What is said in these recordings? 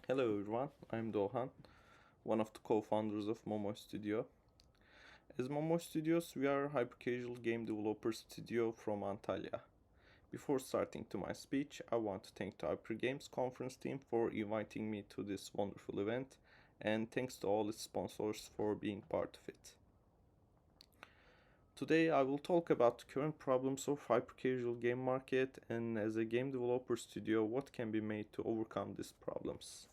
Hello everyone, I'm Doğuhan, one of the co-founders of Momosh Studio. As Momosh Studios, we are a hyper-casual game developer studio from Antalya. Before starting to my speech, I want to thank the Hyper Games conference team for inviting me to this wonderful event, and thanks to all its sponsors for being part of it. Today I will talk about the current problems of hyper-casual game market and as a game developer studio what can be made to overcome these problems.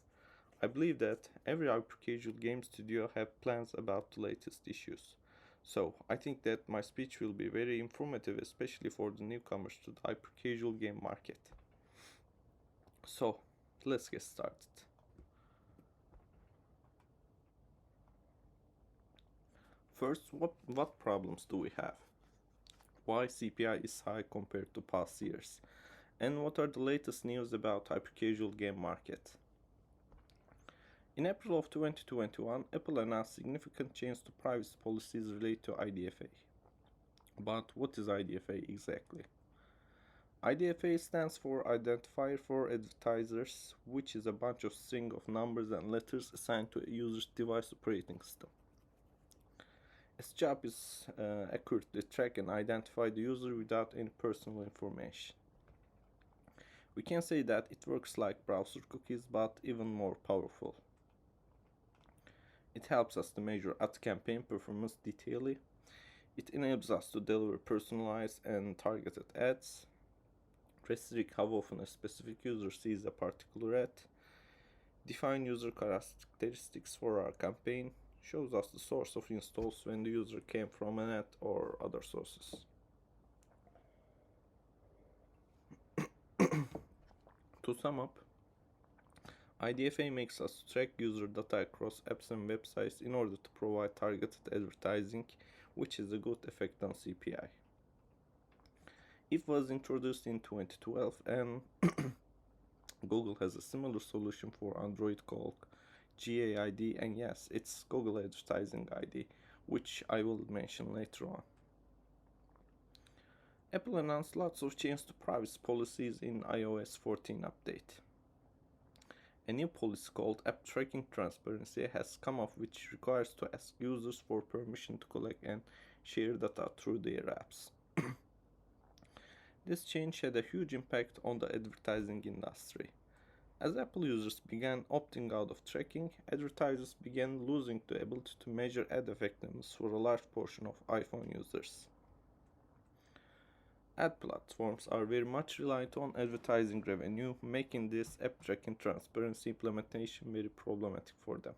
I believe that every hyper-casual game studio have plans about the latest issues. So I think that my speech will be very informative, especially for the newcomers to the hyper-casual game market. So let's get started. First, what problems do we have? Why CPI is high compared to past years? And what are the latest news about hyper-casual game market? In April of 2021, Apple announced significant changes to privacy policies related to IDFA. But what is IDFA exactly? IDFA stands for Identifier for Advertisers, which is a bunch of string of numbers and letters assigned to a user's device operating system. Its job is accurately track and identify the user without any personal information. We can say that it works like browser cookies, but even more powerful. It helps us to measure ad campaign performance detailedly. It enables us to deliver personalized and targeted ads, restrict how often a specific user sees a particular ad, define user characteristics for our campaign, shows us the source of installs when the user came from an ad or other sources. To sum up, IDFA makes us track user data across apps and websites in order to provide targeted advertising, which is a good effect on CPI. It was introduced in 2012 and Google has a similar solution for Android called GAID, and yes, it's Google Advertising ID, which I will mention later on. Apple announced lots of changes to privacy policies in iOS 14 update. A new policy called App Tracking Transparency has come up, which requires to ask users for permission to collect and share data through their apps. This change had a huge impact on the advertising industry. As Apple users began opting out of tracking, advertisers began losing the ability to measure ad effectiveness for a large portion of iPhone users. Ad platforms are very much reliant on advertising revenue, making this app tracking transparency implementation very problematic for them.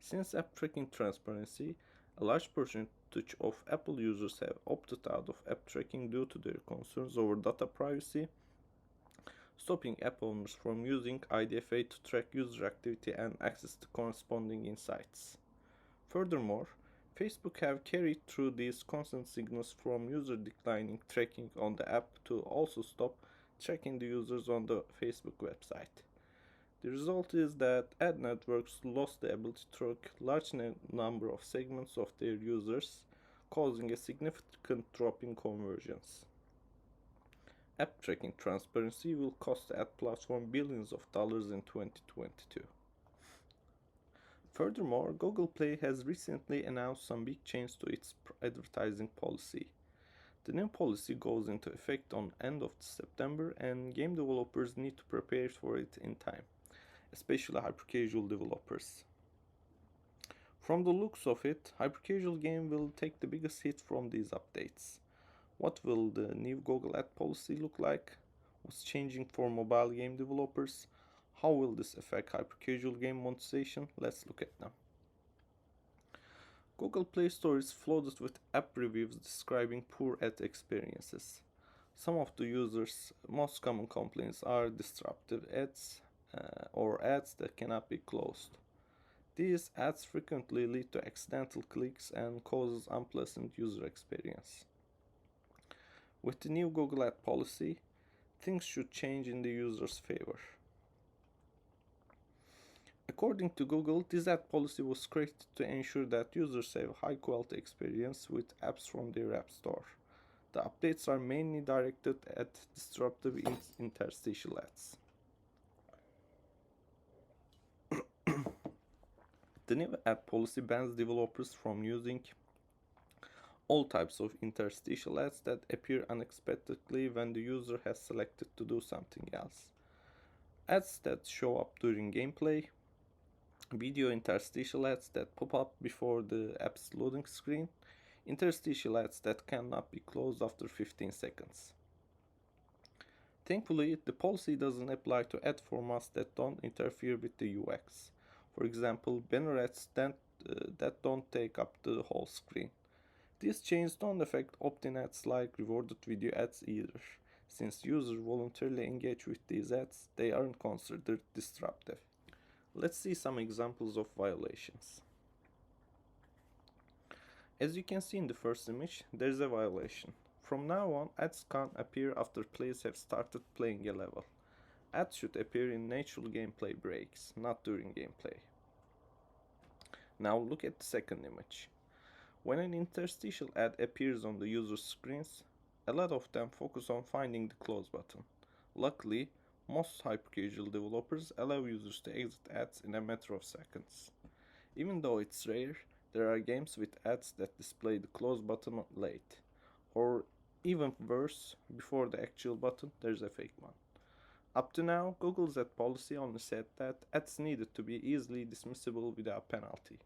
Since app tracking transparency, a large percentage of Apple users have opted out of app tracking due to their concerns over data privacy, stopping app owners from using IDFA to track user activity and access to corresponding insights. Furthermore, Facebook have carried through these constant signals from user declining tracking on the app to also stop tracking the users on the Facebook website. The result is that ad networks lost the ability to track large number of segments of their users, causing a significant drop in conversions. App tracking transparency will cost the ad platform billions of dollars in 2022. Furthermore, Google Play has recently announced some big changes to its advertising policy. The new policy goes into effect on end of September and game developers need to prepare for it in time, especially hyper-casual developers. From the looks of it, hyper-casual game will take the biggest hit from these updates. What will the new Google ad policy look like? What's changing for mobile game developers? How will this affect hyper-casual game monetization? Let's look at them. Google Play Store is flooded with app reviews describing poor ad experiences. Some of the users' most common complaints are disruptive ads or ads that cannot be closed. These ads frequently lead to accidental clicks and causes unpleasant user experience. With the new Google ad policy, things should change in the user's favor. According to Google, this ad policy was created to ensure that users have high quality experience with apps from their app store. The updates are mainly directed at disruptive interstitial ads. The new ad policy bans developers from using all types of interstitial ads that appear unexpectedly when the user has selected to do something else. Ads that show up during gameplay, video interstitial ads that pop up before the app's loading screen, interstitial ads that cannot be closed after 15 seconds. Thankfully, the policy doesn't apply to ad formats that don't interfere with the UX. For example, banner ads that don't take up the whole screen. These changes don't affect opt-in ads like rewarded video ads either. Since users voluntarily engage with these ads, they aren't considered disruptive. Let's see some examples of violations. As you can see in the first image, there is a violation. From now on, ads can't appear after players have started playing a level. Ads should appear in natural gameplay breaks, not during gameplay. Now look at the second image. When an interstitial ad appears on the user's screens, a lot of them focus on finding the close button. Luckily, most hyper-casual developers allow users to exit ads in a matter of seconds. Even though it's rare, there are games with ads that display the close button late. Or even worse, before the actual button, there's a fake one. Up to now, Google's ad policy only said that ads needed to be easily dismissible without penalty.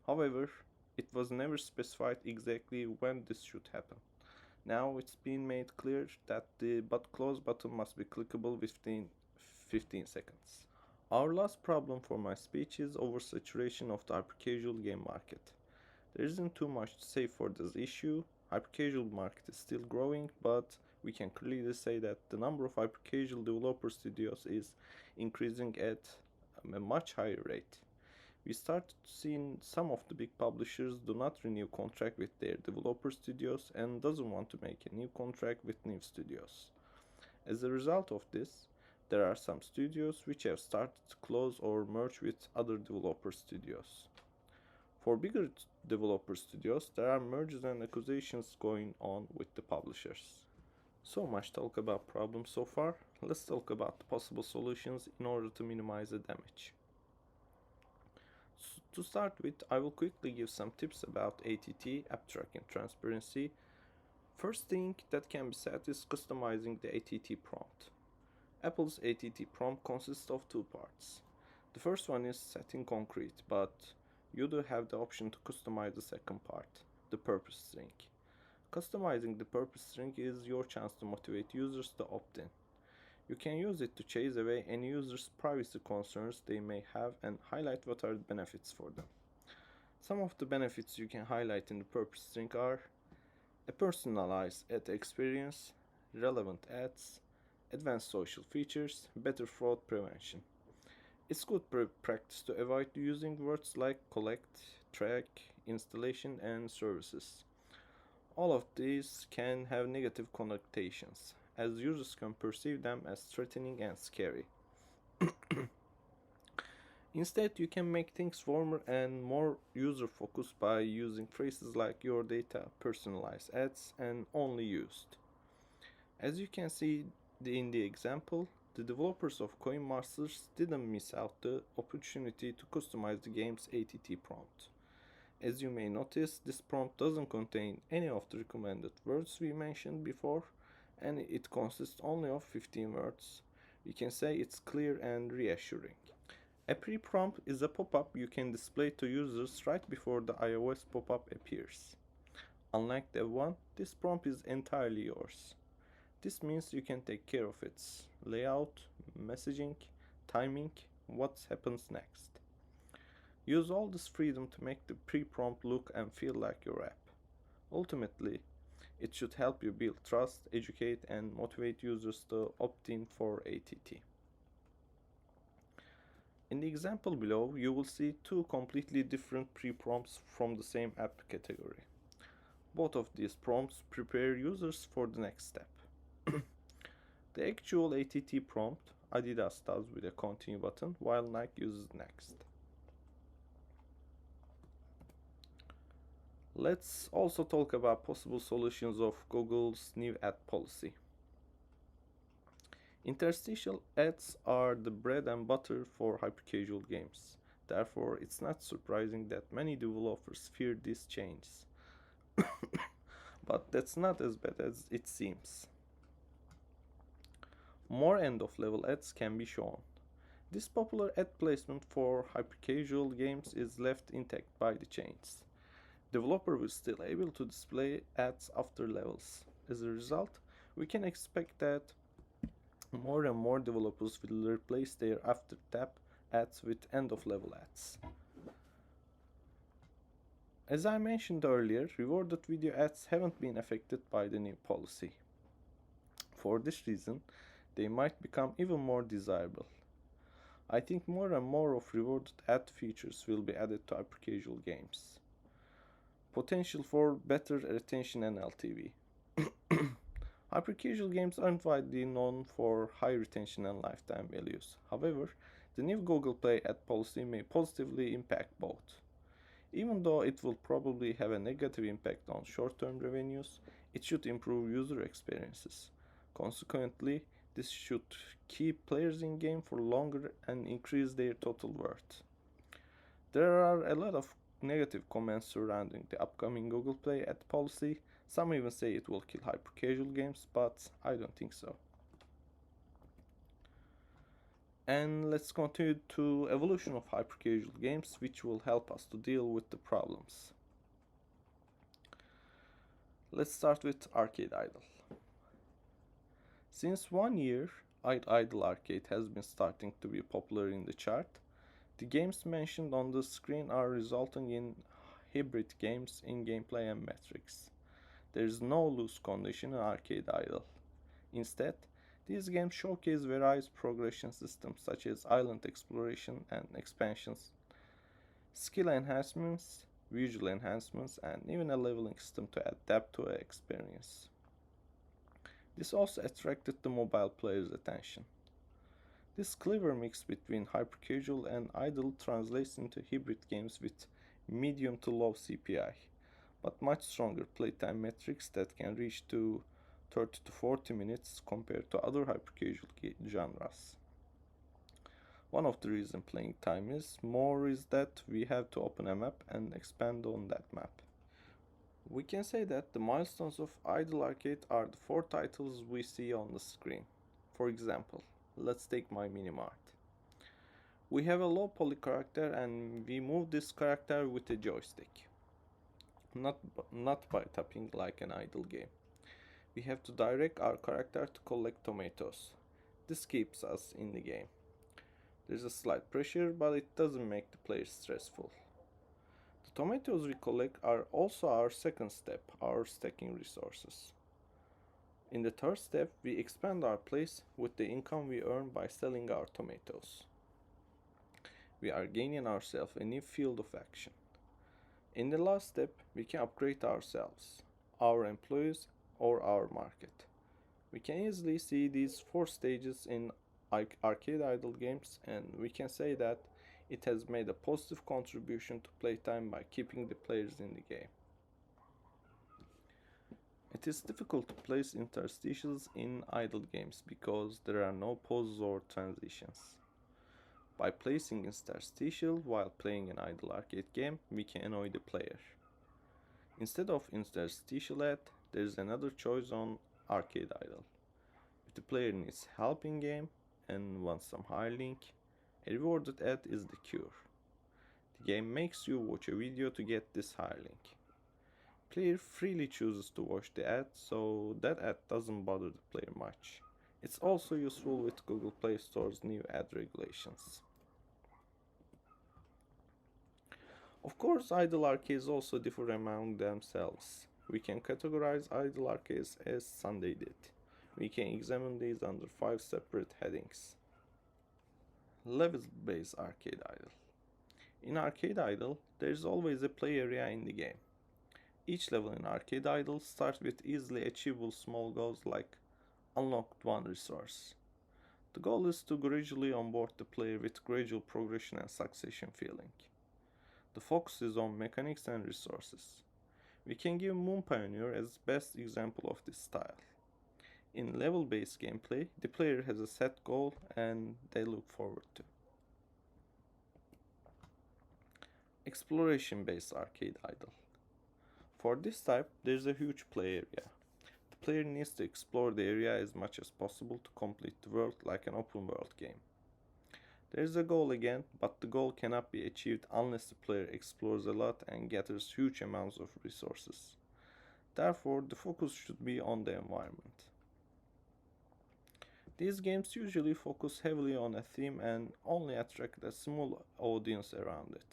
However, it was never specified exactly when this should happen. Now it's been made clear that the close button must be clickable within 15 seconds. Our last problem for my speech is oversaturation of the hyper-casual game market. There isn't too much to say for this issue. Hyper-casual market is still growing, but we can clearly say that the number of hyper-casual developer studios is increasing at a much higher rate. We started seeing some of the big publishers do not renew contract with their developer studios and doesn't want to make a new contract with new studios. As a result of this, there are some studios which have started to close or merge with other developer studios. For bigger developer studios, there are mergers and acquisitions going on with the publishers. So much talk about problems so far. Let's talk about the possible solutions in order to minimize the damage. To start with, I will quickly give some tips about ATT, app tracking transparency. First thing that can be said is customizing the ATT prompt. Apple's ATT prompt consists of two parts. The first one is set in concrete, but you do have the option to customize the second part, the purpose string. Customizing the purpose string is your chance to motivate users to opt in. You can use it to chase away any users' privacy concerns they may have and highlight what are the benefits for them. Some of the benefits you can highlight in the purpose string are a personalized ad experience, relevant ads, advanced social features, better fraud prevention. It's good practice to avoid using words like collect, track, installation, and services. All of these can have negative connotations, as users can perceive them as threatening and scary. Instead, you can make things warmer and more user-focused by using phrases like your data, personalized ads, and only used. As you can see in the example, the developers of Coin Masters didn't miss out the opportunity to customize the game's ATT prompt. As you may notice, this prompt doesn't contain any of the recommended words we mentioned before, and it consists only of 15 words. We can say it's clear and reassuring. A pre-prompt is a pop-up you can display to users right before the iOS pop-up appears. Unlike the one, this prompt is entirely yours. This means you can take care of its layout, messaging, timing, what happens next. Use all this freedom to make the pre-prompt look and feel like your app. Ultimately, it should help you build trust, educate, and motivate users to opt in for ATT. In the example below, you will see two completely different pre-prompts from the same app category. Both of these prompts prepare users for the next step. The actual ATT prompt, Adidas does with a continue button, while Nike uses next. Let's also talk about possible solutions of Google's new ad policy. Interstitial ads are the bread and butter for hyper-casual games. Therefore, it's not surprising that many developers fear these changes. But that's not as bad as it seems. More end of level ads can be shown. This popular ad placement for hyper-casual games is left intact by the changes. Developer was still able to display ads after levels. As a result, we can expect that more and more developers will replace their after tap ads with end of level ads. As I mentioned earlier, rewarded video ads haven't been affected by the new policy. For this reason, they might become even more desirable. I think more and more of rewarded ad features will be added to hyper-casual games. Potential for better retention and LTV. Hyper-casual games aren't widely known for high retention and lifetime values. However, the new Google Play ad policy may positively impact both. Even though it will probably have a negative impact on short-term revenues, it should improve user experiences. Consequently, this should keep players in game for longer and increase their total worth. There are a lot of negative comments surrounding the upcoming Google Play ad policy. Some even say it will kill hyper-casual games, but I don't think so. And let's continue to evolution of hyper-casual games, which will help us to deal with the problems. Let's start with Arcade Idol. Since 1 year, Idle Arcade has been starting to be popular in the chart. The games mentioned on the screen are resulting in hybrid games in gameplay and metrics. There is no loose condition in Arcade Idle. Instead, these games showcase various progression systems such as island exploration and expansions, skill enhancements, visual enhancements, and even a leveling system to adapt to an experience. This also attracted the mobile players' attention. This clever mix between hyper-casual and idle translates into hybrid games with medium to low CPI, but much stronger playtime metrics that can reach to 30 to 40 minutes compared to other hyper-casual genres. One of the reasons playing time is more is that we have to open a map and expand on that map. We can say that the milestones of Idle Arcade are the 4 titles we see on the screen. For example, let's take My Minimart. We have a low poly character and we move this character with a joystick. Not by tapping like an idle game. We have to direct our character to collect tomatoes. This keeps us in the game. There's a slight pressure, but it doesn't make the player stressful. The tomatoes we collect are also our second step, our stacking resources. In the third step, we expand our place with the income we earn by selling our tomatoes. We are gaining ourselves a new field of action. In the last step, we can upgrade ourselves, our employees, or our market. We can easily see these 4 stages in Arcade Idle games, and we can say that it has made a positive contribution to playtime by keeping the players in the game. It is difficult to place interstitials in idle games because there are no pauses or transitions. By placing interstitial while playing an idle arcade game, we can annoy the player. Instead of interstitial ad, there is another choice on Arcade Idle. If the player needs help in game and wants some high link, a rewarded ad is the cure. The game makes you watch a video to get this high link. Player freely chooses to watch the ad, so that ad doesn't bother the player much. It's also useful with Google Play Store's new ad regulations. Of course, idle arcades also differ among themselves. We can categorize idle arcades as Sunday did. We can examine these under 5 separate headings. Level-based Arcade Idle. In Arcade Idle, there is always a play area in the game. Each level in Arcade Idle starts with easily achievable small goals like unlocked 1 resource. The goal is to gradually onboard the player with gradual progression and succession feeling. The focus is on mechanics and resources. We can give Moon Pioneer as best example of this style. In level-based gameplay, the player has a set goal and they look forward to. Exploration-based arcade idle. For this type, there's a huge play area. The player needs to explore the area as much as possible to complete the world like an open world game. There is a goal again, but the goal cannot be achieved unless the player explores a lot and gathers huge amounts of resources. Therefore, the focus should be on the environment. These games usually focus heavily on a theme and only attract a small audience around it.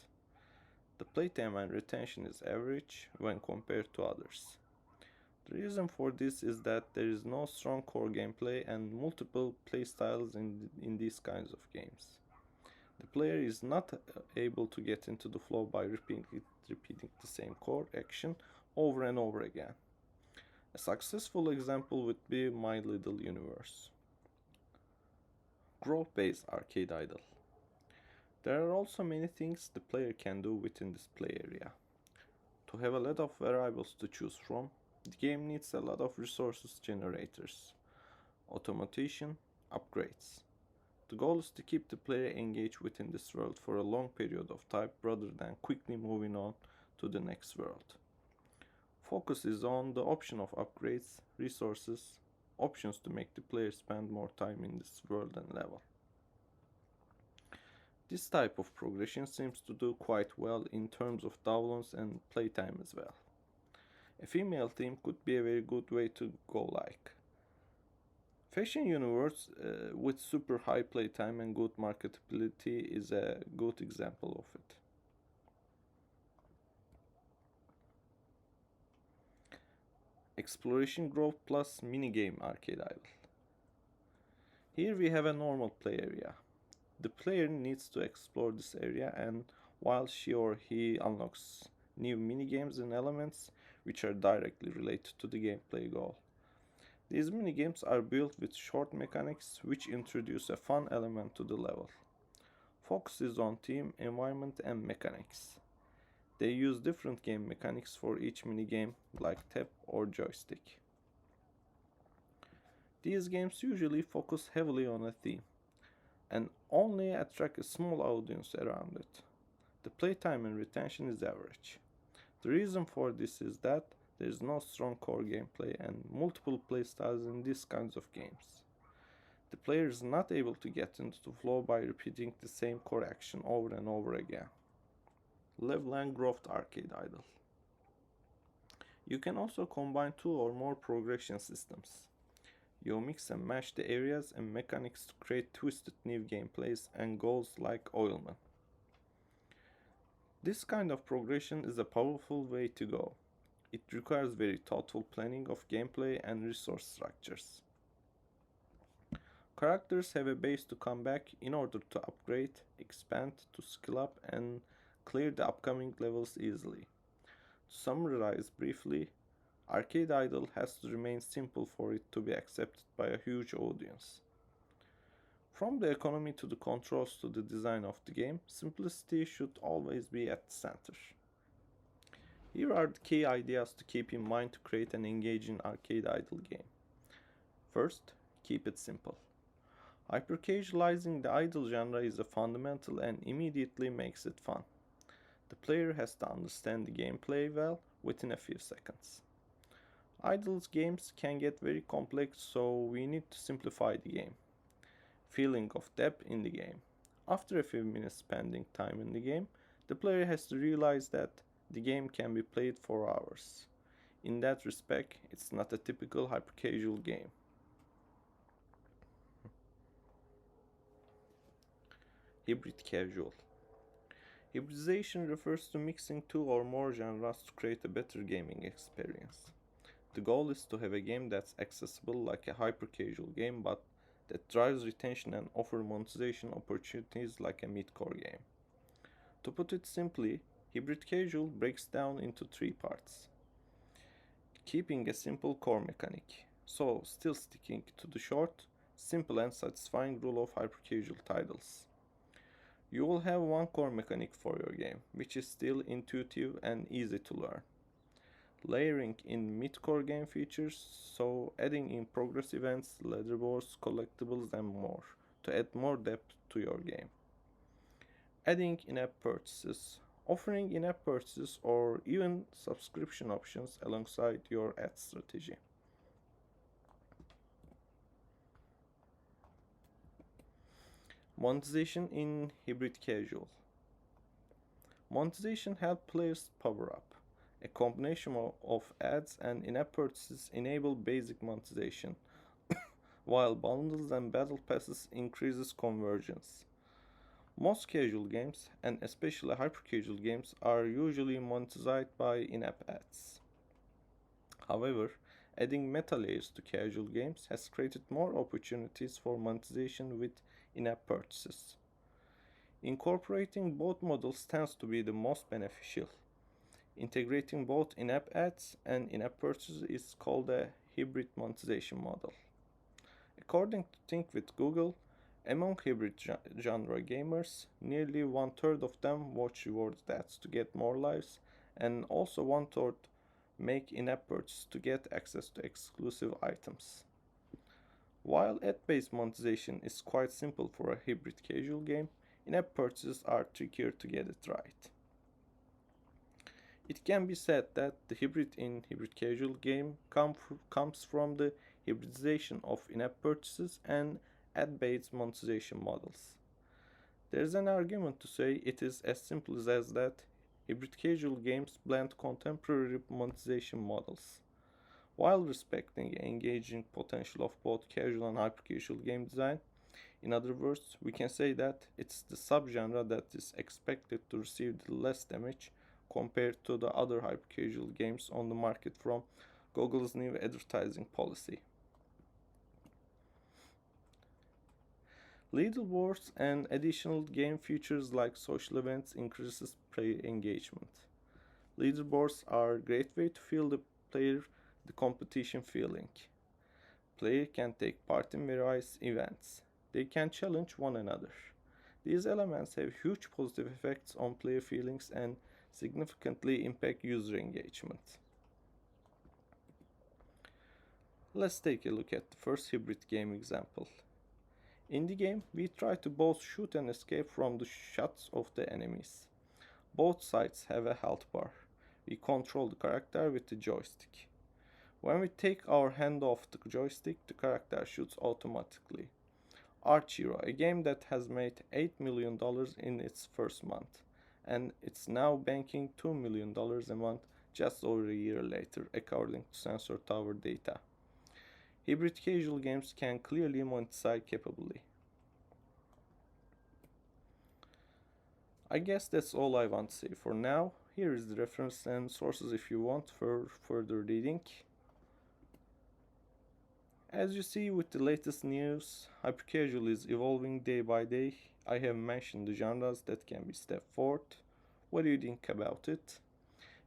The playtime and retention is average when compared to others. The reason for this is that there is no strong core gameplay and multiple playstyles in these kinds of games. The player is not able to get into the flow by repeating the same core action over and over again. A successful example would be My Little Universe. Growth-based arcade idle. There are also many things the player can do within this play area. To have a lot of variables to choose from, the game needs a lot of resources generators, automation, upgrades. The goal is to keep the player engaged within this world for a long period of time rather than quickly moving on to the next world. Focus is on the option of upgrades, resources, options to make the player spend more time in this world and level. This type of progression seems to do quite well in terms of downloads and playtime as well. A female theme could be a very good way to go like. Fashion Universe with super high playtime and good marketability is a good example of it. Exploration Growth plus minigame arcade idle. Here we have a normal play area. The player needs to explore this area and while she or he unlocks new minigames and elements which are directly related to the gameplay goal. These minigames are built with short mechanics which introduce a fun element to the level. Focus is on theme, environment and mechanics. They use different game mechanics for each minigame like tap or joystick. These games usually focus heavily on a theme and only attract a small audience around it. The playtime and retention is average. The reason for this is that there is no strong core gameplay and multiple playstyles in these kinds of games. The player is not able to get into the flow by repeating the same core action over and over again. Level and growth arcade idle. You can also combine two or more progression systems. You mix and match the areas and mechanics to create twisted new gameplays and goals like oilman. This kind of progression is a powerful way to go. It requires very thoughtful planning of gameplay and resource structures. Characters have a base to come back in order to upgrade, expand, to skill up and clear the upcoming levels easily. To summarize briefly, Arcade Idle has to remain simple for it to be accepted by a huge audience. From the economy to the controls to the design of the game, simplicity should always be at the center. Here are the key ideas to keep in mind to create an engaging arcade idle game. First, keep it simple. Hyper-casualizing the idle genre is a fundamental and immediately makes it fun. The player has to understand the gameplay well within a few seconds. Idle games can get very complex, so we need to simplify the game. Feeling of depth in the game. After a few minutes spending time in the game, the player has to realize that the game can be played for hours. In that respect, it's not a typical hyper-casual game. Hybrid casual. Hybridization refers to mixing two or more genres to create a better gaming experience. The goal is to have a game that's accessible like a hyper-casual game but that drives retention and offers monetization opportunities like a mid-core game. To put it simply, hybrid casual breaks down into three parts. Keeping a simple core mechanic, so still sticking to the short, simple and satisfying rule of hyper-casual titles. You will have one core mechanic for your game, which is still intuitive and easy to learn. Layering in mid-core game features, so adding in progress events, leaderboards, collectibles and more, to add more depth to your game. Adding in-app purchases, offering in-app purchases or even subscription options alongside your ad strategy. Monetization in hybrid casual. Monetization helps players power up. A combination of ads and in-app purchases enable basic monetization, while bundles and battle passes increases convergence. Most casual games, and especially hyper-casual games, are usually monetized by in-app ads. However, adding meta layers to casual games has created more opportunities for monetization with in-app purchases. Incorporating both models tends to be the most beneficial. Integrating both in-app ads and in-app purchases is called a hybrid monetization model. According to Think with Google, among hybrid genre gamers, nearly one-third of them watch reward ads to get more lives, and also one-third make in-app purchases to get access to exclusive items. While ad-based monetization is quite simple for a hybrid casual game, in-app purchases are trickier to get it right. It can be said that the hybrid in hybrid casual game comes from the hybridization of in-app purchases and ad-based monetization models. There is an argument to say it is as simple as that hybrid casual games blend contemporary monetization models, while respecting the engaging potential of both casual and hyper-casual game design. In other words, we can say that it's the subgenre that is expected to receive the less damage compared to the other hyper-casual games on the market from Google's new advertising policy. Leaderboards and additional game features like social events increases player engagement. Leaderboards are a great way to feel the competition feeling. Player can take part in various events. They can challenge one another. These elements have huge positive effects on player feelings and significantly impact user engagement. Let's take a look at the first hybrid game example. In the game, we try to both shoot and escape from the shots of the enemies. Both sides have a health bar. We control the character with the joystick. When we take our hand off the joystick, the character shoots automatically. Arch Hero, a game that has made $8 million in its first month, and it's now banking $2 million a month just over a year later, according to Sensor Tower data. Hybrid casual games can clearly monetize capably. I guess that's all I want to say for now. Here is the reference and sources if you want for further reading. As you see with the latest news, hypercasual is evolving day by day. I have mentioned the genres that can be stepped forward. What do you think about it?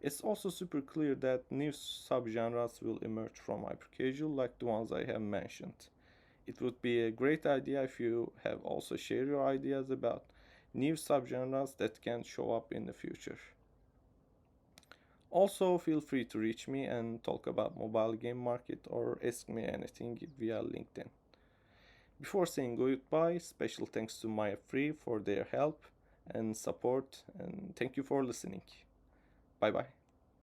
It's also super clear that new subgenres will emerge from hypercasual like the ones I have mentioned. It would be a great idea if you have also shared your ideas about new subgenres that can show up in the future. Also, feel free to reach me and talk about mobile game market or ask me anything via LinkedIn. Before saying goodbye, special thanks to Maya Free for their help and support, and thank you for listening. Bye bye.